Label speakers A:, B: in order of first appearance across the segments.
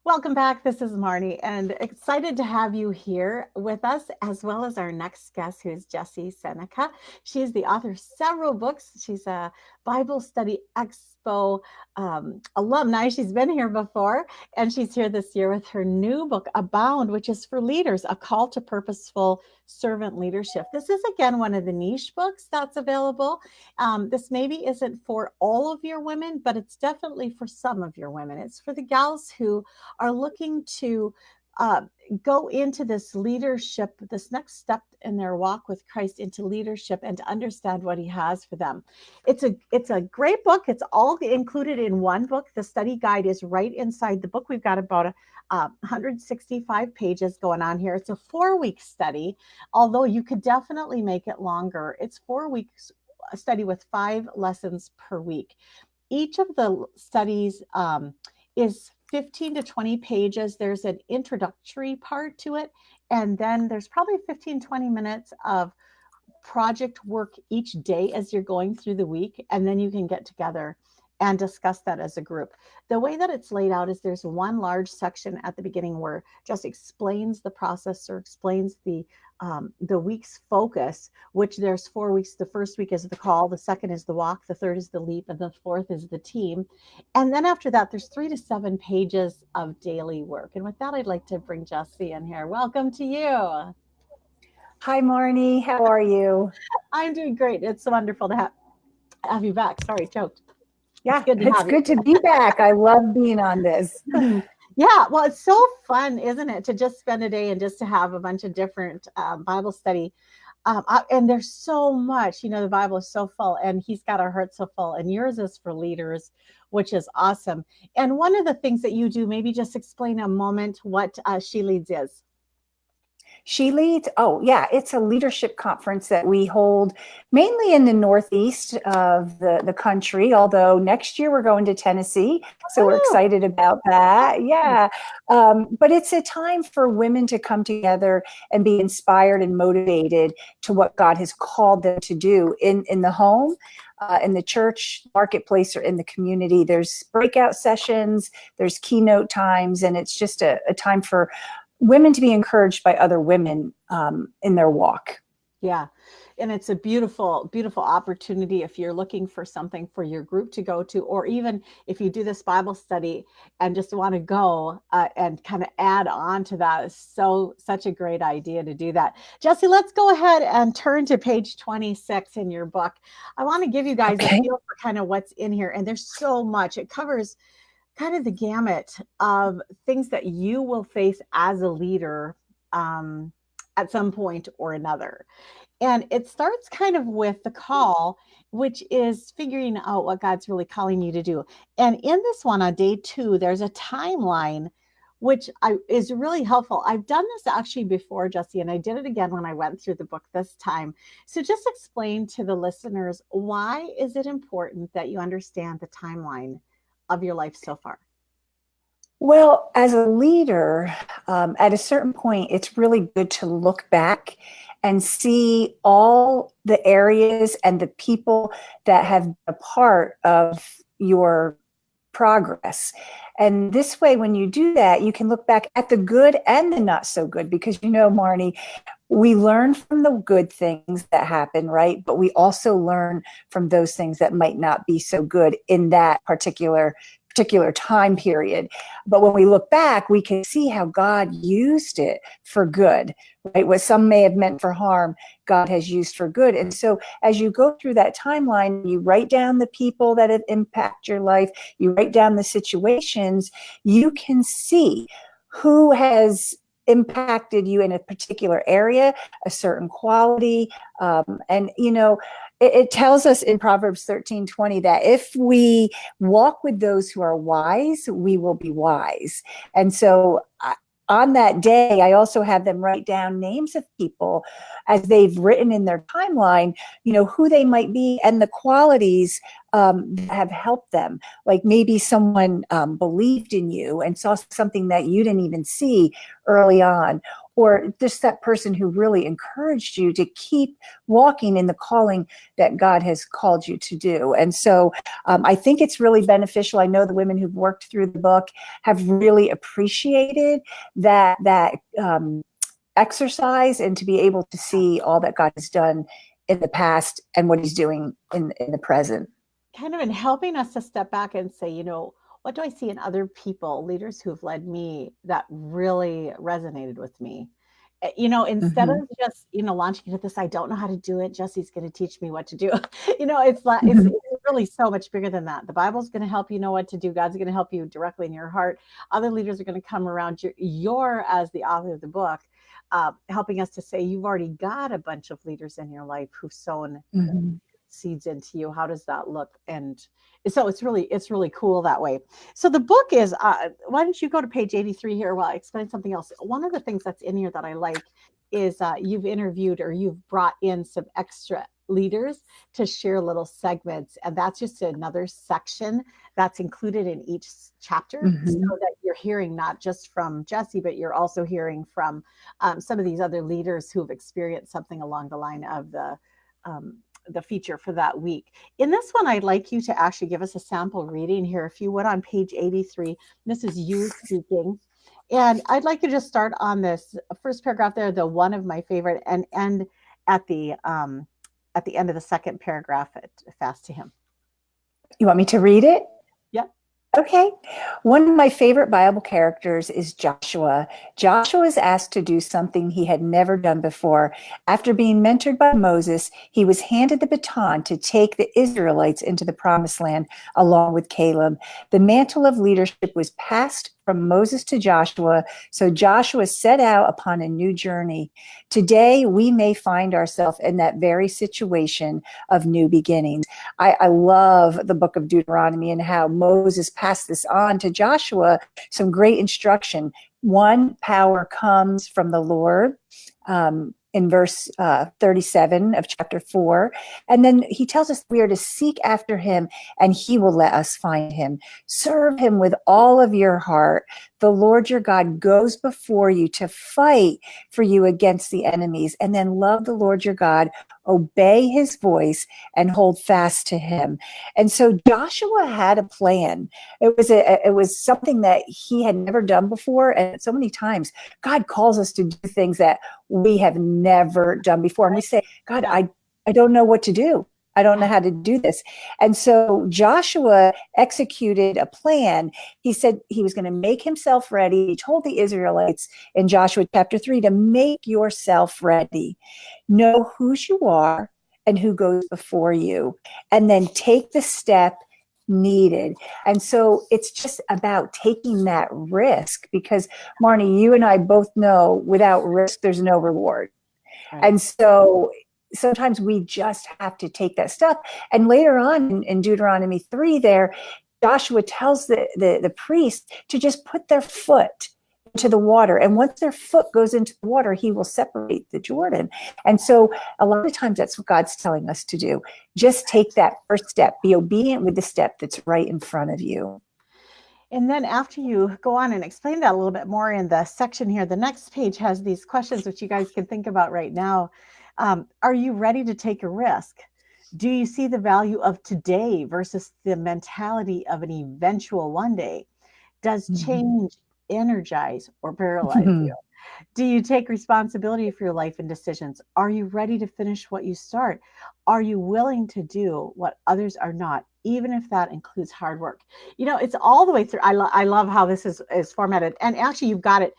A: Welcome back. This is Marnie, and excited to have you here with us, as well as our next guest, who is Jessie Seneca. She is the author of several books. She's a Bible Study Expo alumni. She's been here before, and she's here this year with her new book, Abound, which is for leaders, a call to purposeful servant leadership. This is, again, one of the niche books that's available. This maybe isn't for all of your women, but it's definitely for some of your women. It's for the gals who are looking to uh, go into this leadership, this next step in their walk with Christ into leadership, and to understand what He has for them. It's a great book. It's all included in one book. The study guide is right inside the book. We've got about 165 pages going on here. It's a 4-week study, although you could definitely make it longer. It's 4 weeks a study with 5 lessons per week. Each of the studies is 15 to 20 pages. There's an introductory part to it, and then there's probably 15-20 minutes of project work each day as you're going through the week, and then you can get together and discuss that as a group. The way that it's laid out is there's one large section at the beginning where just explains the process or explains the week's focus, which there's 4 weeks. The first week is the call, the second is the walk, the third is the leap, and the fourth is the team. And then after that, there's 3 to 7 pages of daily work. And with that, I'd like to bring Jessie in here. Welcome to you.
B: Hi, Marnie. How are you?
A: I'm doing great. It's wonderful to have you back. Sorry, choked.
B: Yeah, it's good to be back. I love being on this.
A: Yeah, well, it's so fun, isn't it, to just spend a day and just to have a bunch of different Bible study. And there's so much, the Bible is so full, and He's got our hearts so full, and yours is for leaders, which is awesome. And one of the things that you do, maybe just explain a moment what She Leads is.
B: She Leads, it's a leadership conference that we hold mainly in the northeast of the country, although next year we're going to Tennessee, so we're excited about that. Yeah, but it's a time for women to come together and be inspired and motivated to what God has called them to do in the home, in the church, marketplace, or in the community. There's breakout sessions, there's keynote times, and it's just a time for women to be encouraged by other women in their walk.
A: Yeah. And it's a beautiful, beautiful opportunity if you're looking for something for your group to go to, or even if you do this Bible study and just want to go and kind of add on to that. It's such a great idea to do that. Jessie, let's go ahead and turn to page 26 in your book. I want to give you guys a feel for kind of what's in here. And there's so much. It covers kind of the gamut of things that you will face as a leader at some point or another. And it starts kind of with the call, which is figuring out what God's really calling you to do. And in this one, on day 2, there's a timeline, which is really helpful. I've done this actually before, Jessie, and I did it again when I went through the book this time. So just explain to the listeners, why is it important that you understand the timeline of your life so far?
B: Well, as a leader, at a certain point, it's really good to look back and see all the areas and the people that have been a part of your progress. And this way, when you do that, you can look back at the good and the not so good, because, Marnie, we learn from the good things that happen, right? But we also learn from those things that might not be so good in that particular time period. But when we look back, we can see how God used it for good, right? What some may have meant for harm, God has used for good. And so as you go through that timeline, you write down the people that have impacted your life, you write down the situations, you can see who has impacted you in a particular area, a certain quality. It tells us in Proverbs 13:20 that if we walk with those who are wise, we will be wise. And so on that day, I also have them write down names of people as they've written in their timeline, who they might be and the qualities that have helped them. Like maybe someone believed in you and saw something that you didn't even see early on, or just that person who really encouraged you to keep walking in the calling that God has called you to do. And so I think it's really beneficial. I know the women who've worked through the book have really appreciated that exercise, and to be able to see all that God has done in the past and what he's doing in the present.
A: Kind of in helping us to step back and say, what do I see in other people, leaders who've led me that really resonated with me? Instead of just, launching into this, I don't know how to do it. Jesse's going to teach me what to do. It's really so much bigger than that. The Bible's going to help you know what to do. God's going to help you directly in your heart. Other leaders are going to come around you. You're, as the author of the book, helping us to say, you've already got a bunch of leaders in your life who've sown seeds into you. How does that look? And so it's really cool that way. So the book is, why don't you go to page 83 here while I explain something else? One of the things that's in here that I like is you've interviewed, or you've brought in some extra leaders to share little segments. And that's just another section that's included in each chapter, so that you're hearing not just from Jessie, but you're also hearing from some of these other leaders who've experienced something along the line of the feature for that week. In this one, I'd like you to actually give us a sample reading here, if you would, on page 83. This is you speaking. And I'd like you to start on this first paragraph there, the one of my favorite, and end at the end of the second paragraph at Fast to Him.
B: You want me to read it?
A: Yep.
B: Okay. One of my favorite Bible characters is Joshua. Joshua is asked to do something he had never done before. After being mentored by Moses, he was handed the baton to take the Israelites into the promised land along with Caleb. The mantle of leadership was passed from Moses to Joshua, so Joshua set out upon a new journey. Today, we may find ourselves in that very situation of new beginnings. I love the book of Deuteronomy and how Moses passed this on to Joshua, some great instruction. One, power comes from the Lord. In verse 37 of chapter 4. And then he tells us we are to seek after him, and he will let us find him. Serve him with all of your heart. The Lord your God goes before you to fight for you against the enemies. And then love the Lord your God, obey his voice, and hold fast to him. And so Joshua had a plan. It was something that he had never done before. And so many times God calls us to do things that we have never done before. And we say, God, I don't know what to do. I don't know how to do this. And so Joshua executed a plan. He said he was going to make himself ready. He told the Israelites in Joshua chapter 3 to make yourself ready. Know whose you are and who goes before you, and then take the step needed. And so it's just about taking that risk, because Marnie, you and I both know without risk, there's no reward. Right. And so sometimes we just have to take that step. And later on in Deuteronomy 3 there, Joshua tells the priest to just put their foot into the water. And once their foot goes into the water, he will separate the Jordan. And so a lot of times that's what God's telling us to do. Just take that first step. Be obedient with the step that's right in front of you.
A: And then after you go on and explain that a little bit more in the section here, the next page has these questions which you guys can think about right now. Are you ready to take a risk? Do you see the value of today versus the mentality of an eventual one day? Does change energize or paralyze you? Do you take responsibility for your life and decisions? Are you ready to finish what you start? Are you willing to do what others are not, even if that includes hard work? It's all the way through. I love how this is formatted. And actually, you've got it.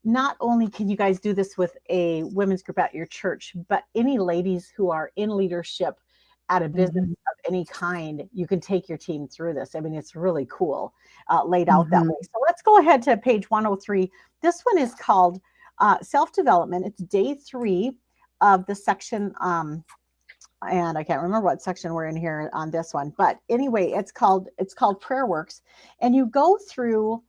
A: Not only can you guys do this with a women's group at your church, but any ladies who are in leadership at a business of any kind, you can take your team through this. I mean, it's really cool, laid out that way. So let's go ahead to page 103. This one is called self-development. It's day 3 of the section, and I can't remember what section we're in here on this one, but anyway, it's called Prayer Works. And you go through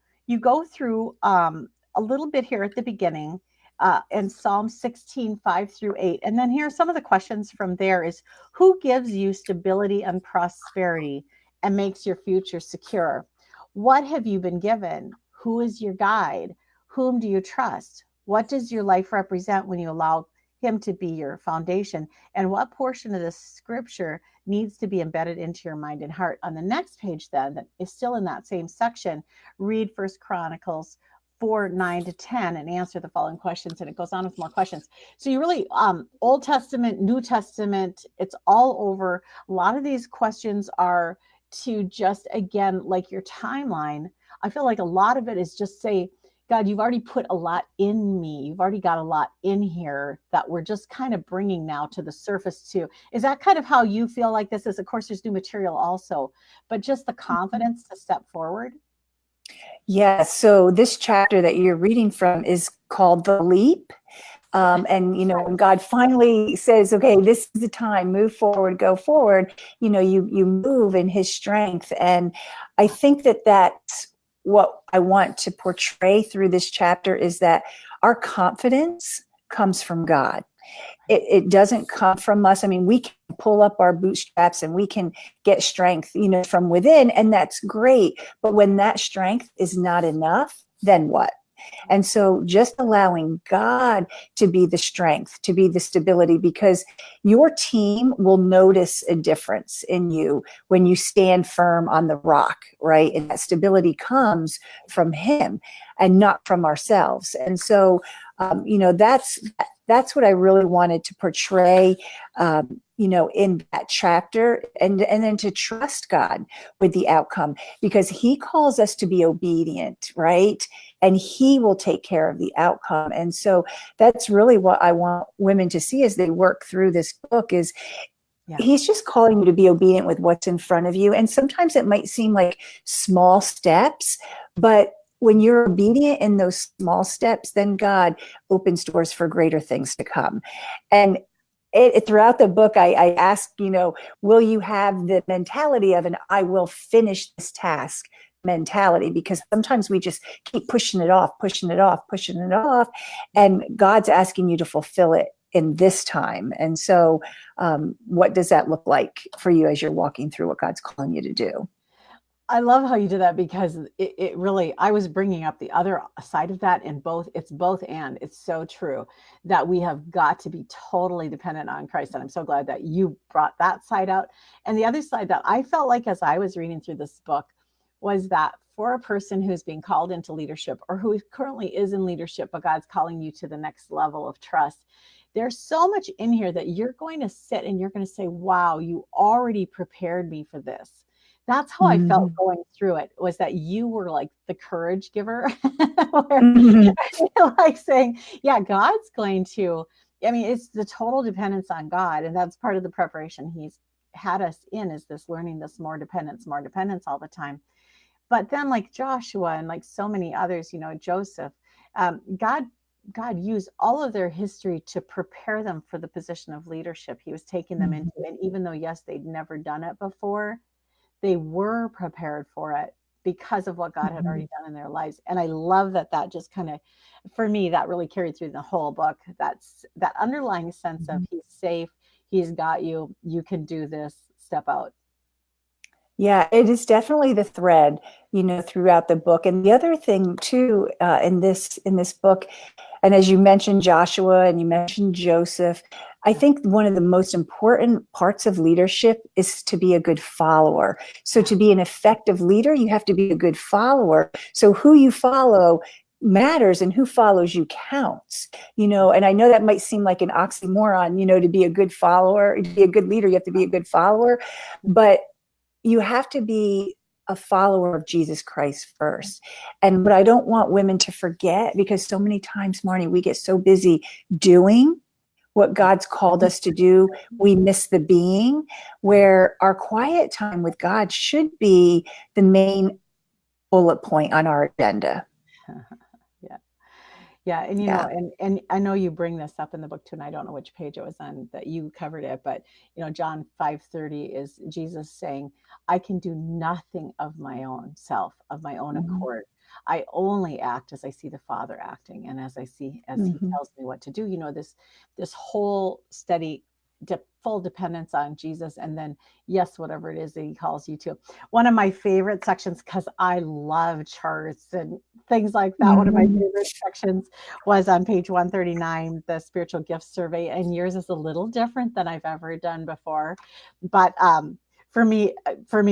A: a little bit here at the beginning and Psalm 16, 5 through 8. And then here are some of the questions from there is, who gives you stability and prosperity and makes your future secure? What have you been given? Who is your guide? Whom do you trust? What does your life represent when you allow him to be your foundation? And what portion of this scripture needs to be embedded into your mind and heart? On the next page, then, that is still in that same section, read First Chronicles 4, 9 to 10 and answer the following questions. And it goes on with more questions. So you really, Old Testament, New Testament, it's all over. A lot of these questions are to just, again, like your timeline. I feel like a lot of it is just say, God, you've already put a lot in me. You've already got a lot in here that we're just kind of bringing now to the surface too. Is that kind of how you feel like this is? Of course, there's new material also, but just the confidence to step forward.
B: Yeah, so this chapter that you're reading from is called The Leap. And, you know, when God finally says, okay, this is the time, move forward, go forward, you know, you move in his strength. And I think that that's what I want to portray through this chapter, is that our confidence comes from God. It doesn't come from us. I mean, we can pull up our bootstraps and we can get strength, you know, from within, and that's great. But when that strength is not enough, then what? And so just allowing God to be the strength, to be the stability, because your team will notice a difference in you when you stand firm on the rock, right? And that stability comes from him and not from ourselves. And so, you know, that's what I really wanted to portray, you know, in that chapter, and then to trust God with the outcome, because he calls us to be obedient, right? And he will take care of the outcome. And so that's really what I want women to see as they work through this book is, he's just calling you to be obedient with what's in front of you. And sometimes it might seem like small steps, but when you're obedient in those small steps, then God opens doors for greater things to come. And throughout the book, I ask, you know, will you have the mentality of an I will finish this task mentality? Because sometimes we just keep pushing it off, pushing it off, pushing it off. And God's asking you to fulfill it in this time. And so what does that look like for you as you're walking through what God's calling you to do?
A: I love how you did that, because it really, I was bringing up the other side of that, and it's both, and it's so true that we have got to be totally dependent on Christ. And I'm so glad that you brought that side out. And the other side that I felt like as I was reading through this book was that for a person who's being called into leadership, or who currently is in leadership, but God's calling you to the next level of trust, there's so much in here that you're going to sit and you're going to say, wow, you already prepared me for this. That's how I felt going through it, was that you were like the courage giver, like saying, yeah, God's going to, I mean, it's the total dependence on God. And that's part of the preparation he's had us in, is this learning this more dependence all the time. But then like Joshua and like so many others, you know, Joseph, God used all of their history to prepare them for the position of leadership he was taking them into. And even though, yes, they'd never done it before, they were prepared for it because of what God had already done in their lives. And I love that just kind of, for me, that really carried through the whole book. That's that underlying sense of he's safe, he's got you, you can do this, step out.
B: Yeah, it is definitely the thread, you know, throughout the book. And the other thing too, in this book, and as you mentioned Joshua and you mentioned Joseph, I think one of the most important parts of leadership is to be a good follower. So to be an effective leader, you have to be a good follower. So who you follow matters, and who follows you counts, you know. And I know that might seem like an oxymoron, you know, to be a good follower, to be a good leader, you have to be a good follower, but you have to be a follower of Jesus Christ first. And what I don't want women to forget, because so many times, Marnie, we get so busy doing what God's called us to do, we miss the being, where our quiet time with God should be the main bullet point on our agenda.
A: Yeah. And, you know, and I know you bring this up in the book too, and I don't know which page it was on that you covered it, but, you know, John 5:30 is Jesus saying, I can do nothing of my own self, of my own accord. I only act as I see the Father acting, and as He
B: Mhm.
A: tells me what to do. This whole steady full dependence on Jesus, and then yes, whatever it is that He calls you to. One of my favorite sections, because I love charts and things like that. One of my
B: Mhm.
A: favorite sections was on page 139, the spiritual gifts survey, and yours is a little different than I've ever done before, but for me,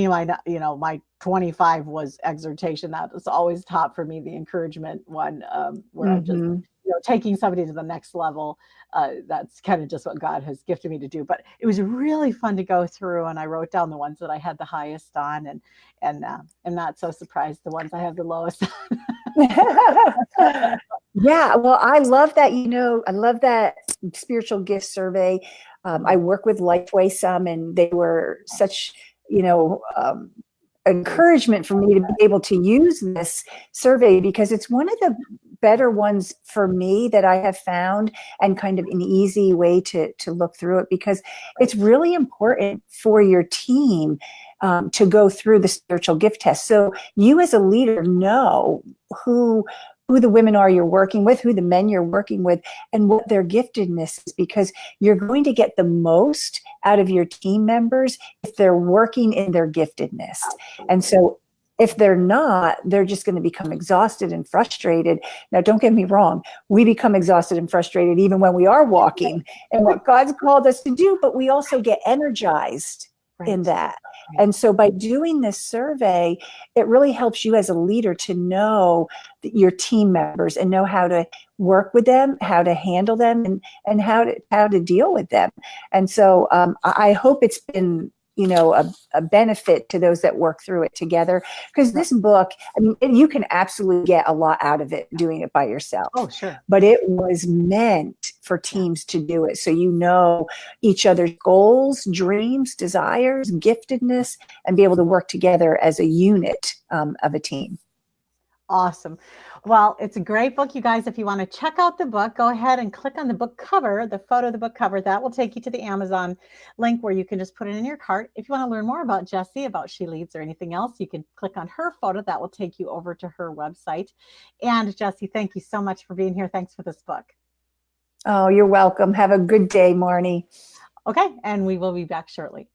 A: my 25 was exhortation. That was always top for me, the encouragement one, where I'm just
B: Mhm.
A: taking somebody to the next level. That's kind of just what God has gifted me to do. But it was really fun to go through, and I wrote down the ones that I had the highest on, and I'm not so surprised the ones I have the lowest.
B: Yeah, well, I love that, I love that spiritual gift survey. I work with Lifeway some, and they were such, encouragement for me to be able to use this survey, because it's one of the better ones for me that I have found, and kind of an easy way to look through it, because it's really important for your team to go through the spiritual gift test. So you as a leader know who the women are you're working with, who the men you're working with, and what their giftedness is, because you're going to get the most out of your team members if they're working in their giftedness. And so if they're not, they're just going to become exhausted and frustrated. Now, don't get me wrong. We become exhausted and frustrated even when we are walking and what God's called us to do, but we also get energized in that. And so by doing this survey, it really helps you as a leader to know your team members and know how to work with them, how to handle them, and how to deal with them. And so I hope it's been a benefit to those that work through it together, because this book, I mean, you can absolutely get a lot out of it doing it by yourself.
A: Oh, sure.
B: But it was meant for teams to do it, so each other's goals, dreams, desires, giftedness, and be able to work together as a unit of a team.
A: Awesome. Well, it's a great book, you guys. If you want to check out the book, go ahead and click on the book cover, the photo of the book cover. That will take you to the Amazon link where you can just put it in your cart. If you want to learn more about Jessie, about She Leads, or anything else, you can click on her photo. That will take you over to her website. And Jessie, thank you so much for being here. Thanks for this book.
B: Oh, you're welcome. Have a good day, Marnie.
A: Okay, and we will be back shortly.